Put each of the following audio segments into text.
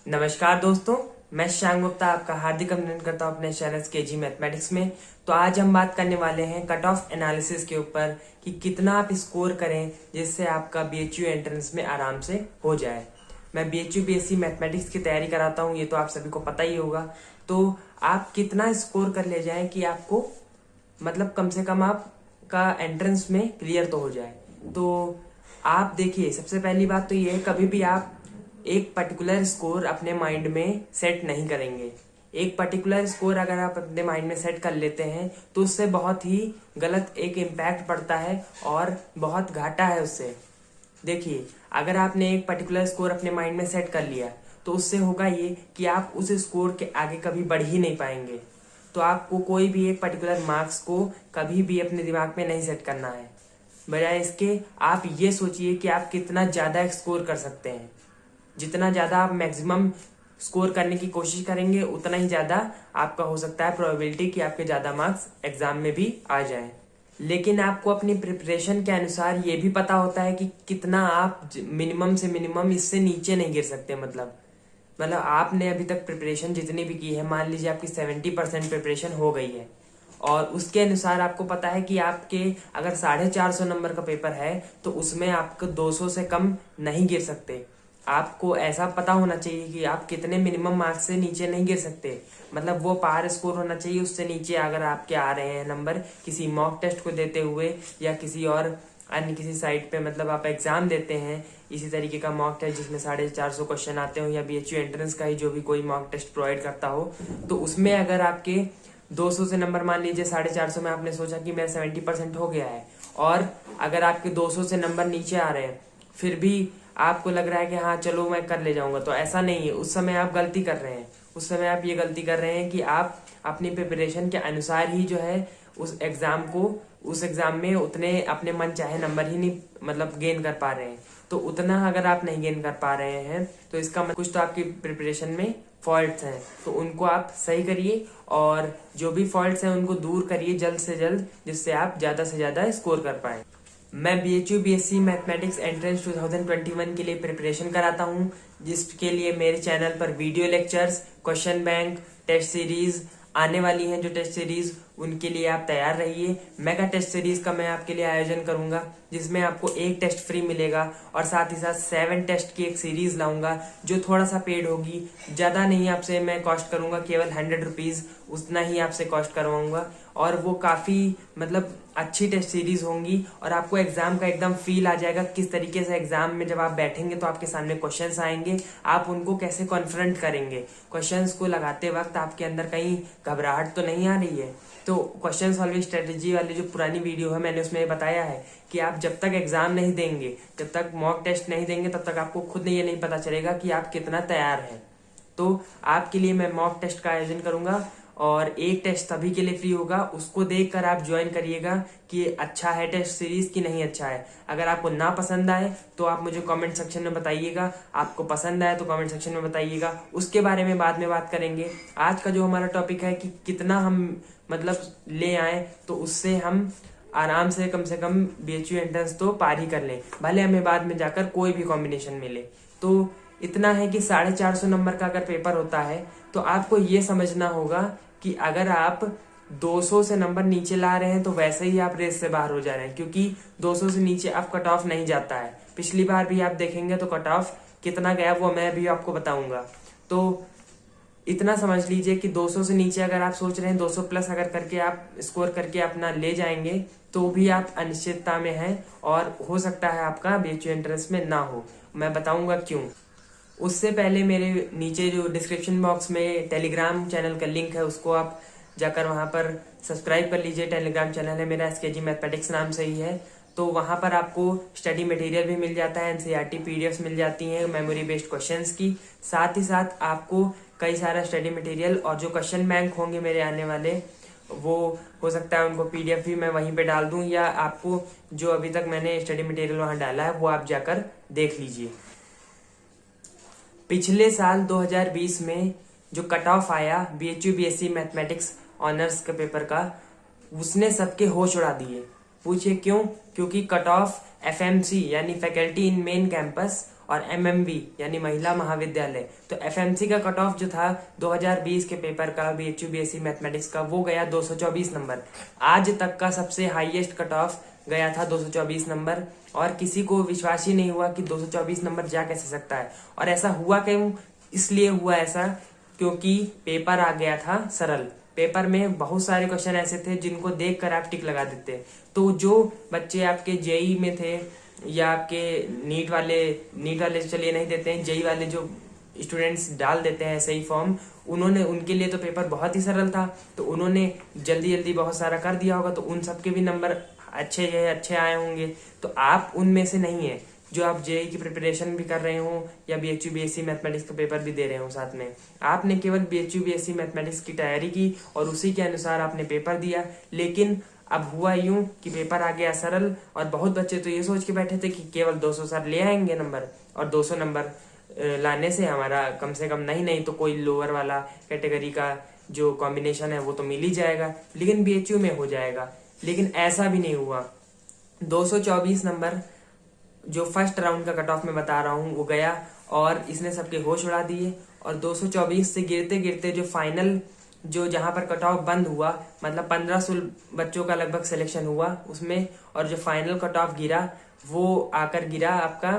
नमस्कार दोस्तों, मैं श्याम गुप्ता आपका हार्दिक अभिनंदन करता हूं अपने चैनल केजी मैथमेटिक्स में। तो आज हम बात करने वाले हैं कट ऑफ एनालिसिस के ऊपर कि कितना आप स्कोर करें जिससे आपका बीएचयू एंट्रेंस में आराम से हो जाए। मैं बीएचयू बीएससी मैथमेटिक्स की तैयारी कराता हूं, ये तो आप सभी को पता ही होगा। तो आप कितना स्कोर कर ले जाएं कि आपको मतलब कम से कम आपका एंट्रेंस में क्लियर तो हो जाए। तो आप देखिए, सबसे पहली बात तो ये है, कभी भी आप एक पर्टिकुलर स्कोर अपने माइंड में सेट नहीं करेंगे। एक पर्टिकुलर स्कोर अगर आप अपने माइंड में सेट कर लेते हैं तो उससे बहुत ही गलत एक इम्पैक्ट पड़ता है और बहुत घाटा है उससे। देखिए, अगर आपने एक पर्टिकुलर स्कोर अपने माइंड में सेट कर लिया तो उससे होगा ये कि आप उस स्कोर के आगे कभी बढ़ ही नहीं पाएंगे। तो आपको कोई भी एक पर्टिकुलर मार्क्स को कभी भी अपने दिमाग में नहीं सेट करना है। बजाय इसके आप ये सोचिए कि आप कितना ज़्यादा स्कोर कर सकते हैं। जितना ज़्यादा आप मैक्सिमम स्कोर करने की कोशिश करेंगे उतना ही ज़्यादा आपका हो सकता है प्रोबेबिलिटी कि आपके ज़्यादा मार्क्स एग्जाम में भी आ जाएं। लेकिन आपको अपनी प्रिपरेशन के अनुसार ये भी पता होता है कि कितना आप मिनिमम से मिनिमम इससे नीचे नहीं गिर सकते। मतलब आपने अभी तक प्रिपरेशन जितनी भी की है, मान लीजिए आपकी 70% प्रिपरेशन हो गई है और उसके अनुसार आपको पता है कि आपके अगर 450 नंबर का पेपर है तो उसमें आपको 200 से कम नहीं गिर सकते। आपको ऐसा पता होना चाहिए कि आप कितने मिनिमम मार्क्स से नीचे नहीं गिर सकते। मतलब वो पार स्कोर होना चाहिए, उससे नीचे अगर आपके आ रहे हैं नंबर किसी मॉक टेस्ट को देते हुए या किसी और अन्य किसी साइट पे, मतलब आप एग्जाम देते हैं इसी तरीके का मॉक टेस्ट जिसमें 450 क्वेश्चन आते हो, या बीएचयू एंट्रेंस का ही जो भी कोई मॉक टेस्ट प्रोवाइड करता हो, तो उसमें अगर आपके 200 से नंबर, मान लीजिए 450 में आपने सोचा कि मेरा 70% हो गया है और अगर आपके 200 से नंबर नीचे आ रहे हैं फिर भी आपको लग रहा है कि हाँ चलो मैं कर ले जाऊंगा, तो ऐसा नहीं है। उस समय आप गलती कर रहे हैं। उस समय आप ये गलती कर रहे हैं कि आप अपनी प्रिपरेशन के अनुसार ही जो है उस एग्जाम में उतने अपने मन चाहे नंबर ही नहीं मतलब गेन कर पा रहे हैं। तो उतना अगर आप नहीं गेन कर पा रहे हैं तो इसका मतलब कुछ तो आपकी प्रिपरेशन में फॉल्ट्स हैं, तो उनको आप सही करिए और जो भी फॉल्ट्स हैं उनको दूर करिए जल्द से जल्द, जिससे आप ज़्यादा से ज़्यादा स्कोर कर पाएँ। मैं बीएचयू बीएससी मैथमेटिक्स एंट्रेंस 2021 के लिए प्रिपरेशन कराता हूं, जिसके लिए मेरे चैनल पर video lectures, question bank, test series आने वाली हैं। जो टेस्ट सीरीज उनके लिए आप तैयार रहिए। मेगा टेस्ट सीरीज का मैं आपके लिए आयोजन करूंगा जिसमें आपको एक टेस्ट फ्री मिलेगा और साथ ही साथ 7 टेस्ट की एक सीरीज लाऊंगा जो थोड़ा सा पेड होगी। ज़्यादा नहीं आपसे मैं कॉस्ट करूंगा, केवल 100 रुपीज़ उतना ही आपसे कॉस्ट करवाऊंगा और वो काफ़ी मतलब अच्छी टेस्ट सीरीज होंगी और आपको एग्जाम का एकदम फील आ जाएगा। किस तरीके से एग्जाम में जब आप बैठेंगे तो आपके सामने क्वेश्चंस आएंगे, आप उनको कैसे कॉन्फ्रंट करेंगे। क्वेश्चंस को लगाते वक्त आपके अंदर कहीं घबराहट तो नहीं आ रही है। तो क्वेश्चन सॉल्विंग स्ट्रेटेजी वाली जो पुरानी वीडियो है मैंने उसमें बताया है कि आप जब तक एग्जाम नहीं देंगे, जब तक मॉक टेस्ट नहीं देंगे, तब तक आपको खुद ये नहीं पता चलेगा कि आप कितना तैयार हैं। तो आपके लिए मैं मॉक टेस्ट का आयोजन करूंगा और एक टेस्ट सभी के लिए फ्री होगा। उसको देखकर आप ज्वाइन करिएगा कि अच्छा है टेस्ट सीरीज कि नहीं अच्छा है। अगर आपको ना पसंद आए तो आप मुझे कमेंट सेक्शन में बताइएगा, आपको पसंद आए तो कमेंट सेक्शन में बताइएगा, उसके बारे में बाद में बात करेंगे। आज का जो हमारा टॉपिक है कि कितना हम मतलब ले आए तो उससे हम आराम से कम बीएचयू एंट्रेंस तो पार ही कर लें, भले हमें बाद में जाकर कोई भी कॉम्बिनेशन मिले। तो इतना है कि 450 नंबर का अगर पेपर होता है तो आपको ये समझना होगा कि अगर आप 200 से नंबर नीचे ला रहे हैं तो वैसे ही आप रेस से बाहर हो जा रहे हैं, क्योंकि 200 से नीचे आप कट ऑफ नहीं जाता है। पिछली बार भी आप देखेंगे तो कट ऑफ कितना गया वो मैं भी आपको बताऊंगा। तो इतना समझ लीजिए कि 200 से नीचे अगर आप सोच रहे हैं 200 प्लस अगर करके आप स्कोर करके अपना ले जाएंगे तो भी आप अनिश्चितता में हैं और हो सकता है आपका बीएचयू एंट्रेंस में ना हो। मैं बताऊंगा क्यों। उससे पहले मेरे नीचे जो डिस्क्रिप्शन बॉक्स में टेलीग्राम चैनल का लिंक है उसको आप जाकर वहां पर सब्सक्राइब कर लीजिए। टेलीग्राम चैनल है मेरा, एसकेजी मैथमेटिक्स नाम से ही है। तो वहां पर आपको स्टडी मटेरियल भी मिल जाता है, एनसीईआरटी पीडीएफ्स मिल जाती हैं मेमोरी बेस्ड क्वेश्चंस की। साथ ही साथ आपको कई सारा स्टडी मटेरियल और जो क्वेश्चन बैंक होंगे मेरे आने वाले, वो हो सकता है उनको पीडीएफ भी मैं वहीं पे डाल दूं, या आपको जो अभी तक मैंने स्टडी मटेरियल वहां डाला है वो आप जाकर देख लीजिए। पिछले साल 2020 में जो कट ऑफ आया बीएचयू बीएससी मैथमेटिक्स ऑनर्स के पेपर का, उसने सबके होश उड़ा दिए। पूछिए क्यों? क्योंकि कट ऑफ एफएमसी यानी फैकल्टी इन मेन कैंपस और एमएमवी यानी महिला महाविद्यालय, तो एफएमसी का कट ऑफ जो था 2020 के पेपर का बीएचयू बीएससी मैथमेटिक्स का, वो गया 224 नंबर। आज तक का सबसे हाईएस्ट कट ऑफ गया था 224 नंबर, और किसी को विश्वास ही नहीं हुआ कि 224 नंबर जा कैसे सकता है। और ऐसा हुआ क्यों? इसलिए हुआ ऐसा क्योंकि पेपर आ गया था सरल। पेपर में बहुत सारे क्वेश्चन ऐसे थे जिनको देखकर आप टिक लगा देते। तो जो बच्चे आपके जेई में थे या आपके नीट वाले चलिए नहीं देते हैं, जेई वाले जो स्टूडेंट्स डाल देते हैं ऐसे ही फॉर्म, उनके लिए तो पेपर बहुत ही सरल था, तो उन्होंने जल्दी जल्दी बहुत सारा कर दिया होगा, तो उन सबके भी नंबर अच्छे आए होंगे। तो आप उनमें से नहीं है जो आप जेई की प्रिपरेशन भी कर रहे हो या बीएचयू बीएससी मैथमेटिक्स का पेपर भी दे रहे हो साथ में। आपने केवल बीएचयू बीएससी मैथमेटिक्स की तैयारी की और उसी के अनुसार आपने पेपर दिया। लेकिन अब हुआ यूं कि पेपर आ गया सरल, और बहुत बच्चे तो ये सोच के बैठे थे कि केवल 200 सर ले आएंगे नंबर, और 200 नंबर लाने से हमारा कम से कम नहीं तो कोई लोअर वाला कैटेगरी का जो कॉम्बिनेशन है वो तो मिल ही जाएगा, लेकिन बीएचयू में हो जाएगा। लेकिन ऐसा भी नहीं हुआ। 224 नंबर जो फर्स्ट राउंड का कट ऑफ में बता रहा हूँ वो गया, और इसने सबके होश उड़ा दिए। और 224 से गिरते गिरते जो फाइनल जो जहां पर कट ऑफ बंद हुआ, मतलब 1500 बच्चों का लगभग सिलेक्शन हुआ उसमें, और जो फाइनल कट ऑफ गिरा वो आकर गिरा आपका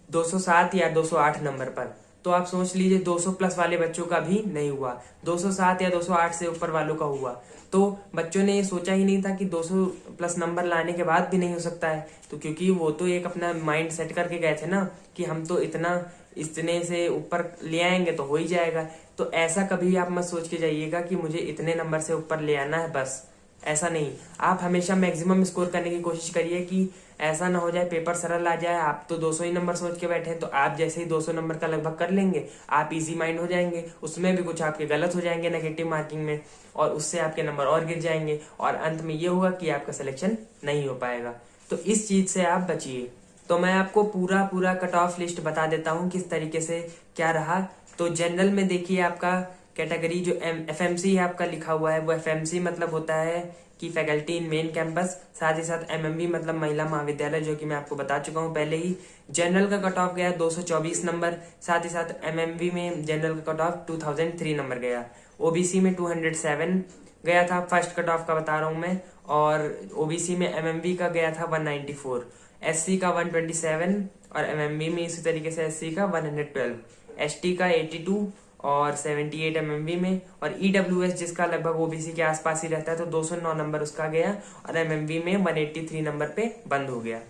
207 या 208 नंबर पर। तो आप सोच लीजिए 200 प्लस वाले बच्चों का भी नहीं हुआ, 207 या 208 से ऊपर वालों का हुआ। तो बच्चों ने ये सोचा ही नहीं था कि 200 प्लस नंबर लाने के बाद भी नहीं हो सकता है, तो क्योंकि वो तो एक अपना माइंड सेट करके गए थे ना कि हम तो इतने से ऊपर ले आएंगे तो हो ही जाएगा। तो ऐसा कभी आप मत सोच के जाइएगा कि मुझे इतने नंबर से ऊपर ले आना है बस, ऐसा नहीं। आप हमेशा मैक्सिमम स्कोर करने की कोशिश करिए कि ऐसा ना हो जाए पेपर सरल आ जाए, आप तो 200 ही नंबर सोच के बैठे हैं, तो आप जैसे ही 200 नंबर का लगभग कर लेंगे आप इजी माइंड हो जाएंगे, उसमें भी कुछ आपके गलत हो जाएंगे नेगेटिव मार्किंग में, और उससे आपके नंबर और गिर जाएंगे, और अंत में ये होगा कि आपका सिलेक्शन नहीं हो पाएगा। तो इस चीज से आप बचिए। तो मैं आपको पूरा कट ऑफ लिस्ट बता देता हूँ किस तरीके से क्या रहा। तो जनरल में देखिए आपका कैटेगरी जो एफएमसी है आपका लिखा हुआ है, वो एफएमसी मतलब होता है कि फैकल्टी इन मेन कैंपस, साथ ही साथ एमएमवी मतलब महिला महाविद्यालय, जो कि मैं आपको बता चुका हूँ पहले ही। जनरल का कट ऑफ गया 224 नंबर, साथ ही साथ एमएमवी में जनरल का कट ऑफ 2003 नंबर गया। ओबीसी में 207 गया था, फर्स्ट कट ऑफ का बता रहा हूँ मैं, और ओबीसी में एमएमवी का गया था 194, एससी का 127, और एमएमवी में इसी तरीके से एससी का 112, एसटी का 82 और 78 एमएमवी में, और ईडब्ल्यूएस जिसका लगभग ओबीसी के आसपास ही रहता है तो 209 नंबर उसका गया, और एमएमवी में 183 नंबर पे बंद हो गया।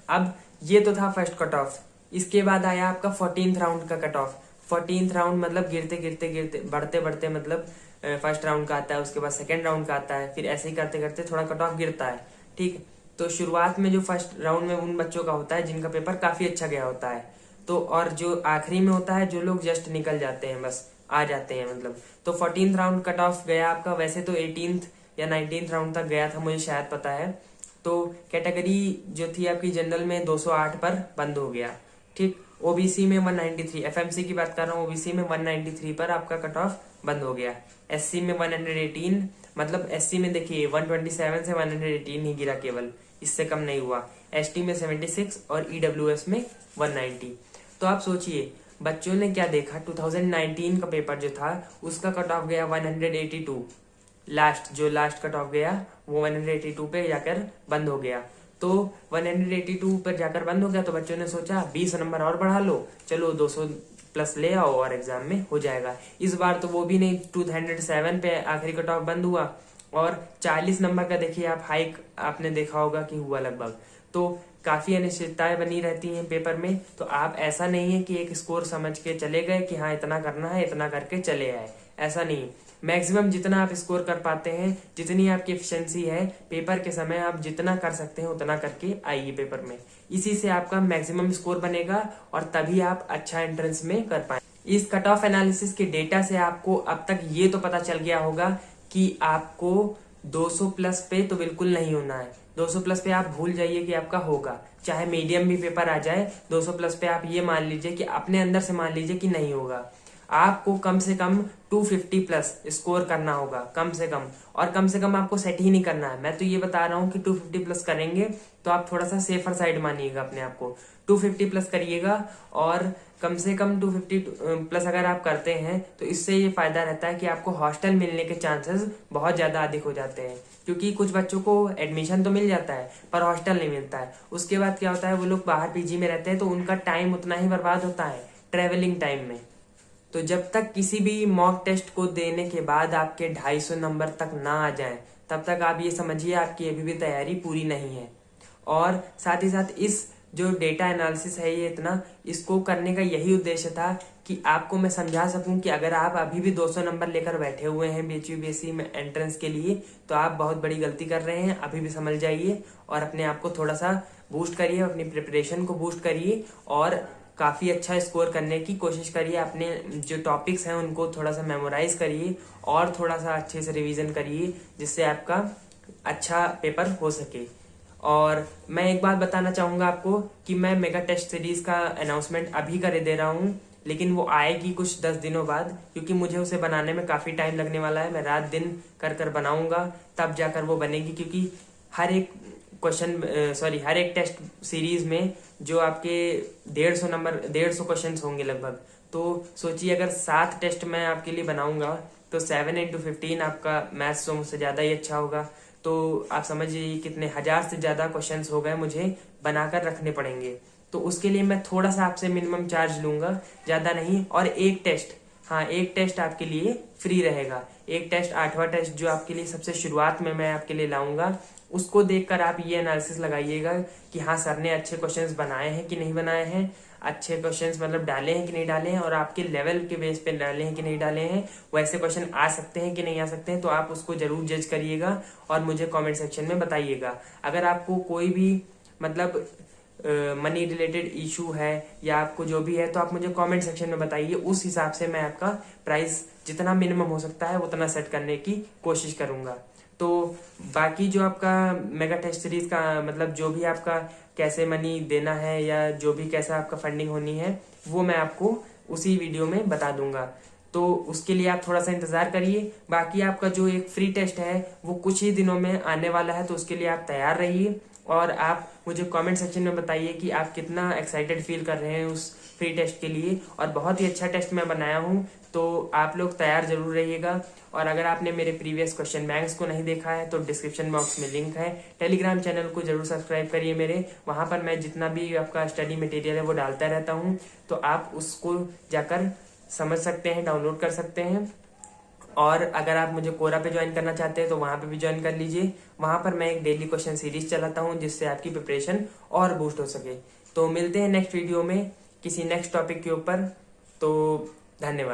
अब ये तो था फर्स्ट कट ऑफ। इसके बाद आया आपका 14th राउंड का कट ऑफ। 14th राउंड मतलब गिरते बढ़ते मतलब फर्स्ट राउंड का आता है, उसके बाद सेकेंड राउंड का आता है, फिर ऐसे ही करते करते थोड़ा कट ऑफ गिरता है। ठीक, तो शुरुआत में जो फर्स्ट राउंड में उन बच्चों का होता है जिनका पेपर काफी अच्छा गया होता है, तो और जो आखिरी में होता है जो लोग जस्ट निकल जाते हैं, बस आ जाते हैं मतलब। तो 14th राउंड कट ऑफ गया आपका, वैसे तो 18th या 19th राउंड तक गया था, मुझे शायद पता है। तो कैटेगरी जो थी आपकी जनरल में 208 पर बंद हो गया। ठीक, ओबीसी में 193, एफएमसी की बात कर रहा हूँ, ओबीसी में 193 पर आपका कट ऑफ बंद हो गया। एससी में 118, मतलब एससी में देखिए 127 से 118 ही गिरा केवल, इससे कम नहीं हुआ। एसटी में 76 और ईडब्ल्यूएस में 190। तो आप सोचिए बच्चों ने क्या देखा, 2019 का पेपर जो था उसका कट ऑफ गया 182, लास्ट कट ऑफ गया वो 182 पे जाकर बंद हो गया। तो 182 पर जाकर बंद हो गया, तो बच्चों ने सोचा 20 नंबर और बढ़ा लो, चलो 200 प्लस ले आओ और एग्जाम में हो जाएगा। इस बार तो वो भी नहीं, 207 पे आखिरी कट ऑफ बंद हुआ, और 40 नंबर का देखिए आप हाइक आपने देखा होगा कि हुआ लगभग। तो काफी अनिश्चितताएं बनी रहती हैं पेपर में, तो आप ऐसा नहीं है कि एक स्कोर समझ के चले गए कि हाँ इतना करना है, इतना करके चले आए, ऐसा नहीं। मैक्सिमम जितना आप स्कोर कर पाते हैं, जितनी आपकी एफिशिएंसी है पेपर के समय, आप जितना कर सकते हैं उतना करके आइए पेपर में। इसी से आपका मैक्सिमम स्कोर बनेगा और तभी आप अच्छा एंट्रेंस में कर पाए। इस कट ऑफ एनालिसिस के डेटा से आपको अब तक ये तो पता चल गया होगा कि आपको 200 प्लस पे तो बिल्कुल नहीं होना है। 200 प्लस पे आप भूल जाइए कि आपका होगा, चाहे मीडियम भी पेपर आ जाए 200 प्लस पे आप ये मान लीजिए कि अपने अंदर से मान लीजिए कि नहीं होगा। आपको कम से कम 250 प्लस स्कोर करना होगा, कम से कम। और कम से कम आपको सेट ही नहीं करना है, मैं तो ये बता रहा हूँ कि 250 प्लस करेंगे तो आप थोड़ा सा सेफर साइड मानिएगा अपने आप को। 250 प्लस करिएगा, और कम से कम 250 प्लस अगर आप करते हैं तो इससे ये फायदा रहता है कि आपको हॉस्टल मिलने के चांसेस बहुत ज्यादा अधिक हो जाते हैं। क्योंकि कुछ बच्चों को एडमिशन तो मिल जाता है पर हॉस्टल नहीं मिलता है। उसके बाद क्या होता है, वो लोग बाहर पीजी में रहते हैं तो उनका टाइम उतना ही बर्बाद होता है ट्रेवलिंग टाइम में। तो जब तक किसी भी मॉक टेस्ट को देने के बाद आपके 250 नंबर तक ना आ जाए, तब तक आप ये समझिए आपकी अभी भी तैयारी पूरी नहीं है। और साथ ही साथ इस जो डेटा एनालिसिस है ये इतना, इसको करने का यही उद्देश्य था कि आपको मैं समझा सकूं कि अगर आप अभी भी 200 नंबर लेकर बैठे हुए हैं BHU-BSc में एंट्रेंस के लिए, तो आप बहुत बड़ी गलती कर रहे हैं। अभी भी समझ जाइए और अपने आप को थोड़ा सा बूस्ट करिए, अपनी प्रिपरेशन को बूस्ट करिए और काफी अच्छा स्कोर करने की कोशिश करिए। अपने जो टॉपिक्स हैं उनको थोड़ा सा मेमोराइज करिए और थोड़ा सा अच्छे से रिवीजन करिए, जिससे आपका अच्छा पेपर हो सके। और मैं एक बात बताना चाहूंगा आपको कि मैं मेगा टेस्ट सीरीज का अनाउंसमेंट अभी कर दे रहा हूँ, लेकिन वो आएगी कुछ 10 दिनों बाद, क्योंकि मुझे उसे बनाने में काफी टाइम लगने वाला है। मैं रात दिन कर कर बनाऊंगा, तब जाकर वो बनेगी। क्योंकि हर एक हर एक टेस्ट सीरीज में जो आपके 150 नंबर 150 क्वेश्चन होंगे लगभग। तो सोचिए अगर 7 टेस्ट मैं आपके लिए बनाऊंगा तो 7 into 15 आपका मैथ्स तो मुझसे ज्यादा ही अच्छा होगा। तो आप समझिए कितने हजार से ज्यादा क्वेश्चंस हो गए मुझे बनाकर रखने पड़ेंगे। तो उसके लिए मैं थोड़ा सा आपसे मिनिमम चार्ज लूंगा, ज्यादा नहीं। और एक टेस्ट, हाँ एक टेस्ट आपके लिए फ्री रहेगा। एक टेस्ट 8वां टेस्ट जो आपके लिए सबसे शुरुआत में मैं आपके लिए लाऊंगा, उसको देखकर आप ये एनालिसिस लगाइएगा कि हाँ सर ने अच्छे क्वेश्चंस बनाए हैं कि नहीं बनाए हैं, अच्छे क्वेश्चंस मतलब डाले हैं कि नहीं डाले हैं, और आपके लेवल के बेस पे डाले हैं कि नहीं डाले हैं, वैसे क्वेश्चन आ सकते हैं कि नहीं आ सकते हैं। तो आप उसको जरूर जज करिएगा और मुझे कमेंट सेक्शन में बताइएगा। अगर आपको कोई भी मतलब मनी रिलेटेड इशू है या आपको जो भी है, तो आप मुझे कमेंट सेक्शन में बताइए। उस हिसाब से मैं आपका प्राइस जितना मिनिमम हो सकता है उतना सेट करने की कोशिश करूंगा। तो बाकी जो आपका मेगा टेस्ट सीरीज का मतलब जो भी आपका कैसे मनी देना है या जो भी कैसा आपका फंडिंग होनी है, वो मैं आपको उसी वीडियो में बता दूंगा। तो उसके लिए आप थोड़ा सा इंतजार करिए। बाकी आपका जो एक फ्री टेस्ट है वो कुछ ही दिनों में आने वाला है, तो उसके लिए आप तैयार रहिए। और आप मुझे कमेंट सेक्शन में बताइए कि आप कितना एक्साइटेड फील कर रहे हैं उस फ्री टेस्ट के लिए। और बहुत ही अच्छा टेस्ट मैं बनाया हूँ, तो आप लोग तैयार जरूर रहिएगा। और अगर आपने मेरे प्रीवियस क्वेश्चन बैंक्स को नहीं देखा है तो डिस्क्रिप्शन बॉक्स में लिंक है। टेलीग्राम चैनल को जरूर सब्सक्राइब करिए मेरे, वहां पर मैं जितना भी आपका स्टडी मटेरियल है वो डालता रहता हूँ, तो आप उसको जाकर समझ सकते हैं, डाउनलोड कर सकते हैं। और अगर आप मुझे कोरा पे ज्वाइन करना चाहते हैं तो वहां पे भी ज्वाइन कर लीजिए। वहां पर मैं एक डेली क्वेश्चन सीरीज चलाता हूं जिससे आपकी प्रिपरेशन और बूस्ट हो सके। तो मिलते हैं नेक्स्ट वीडियो में किसी नेक्स्ट टॉपिक के ऊपर। तो धन्यवाद।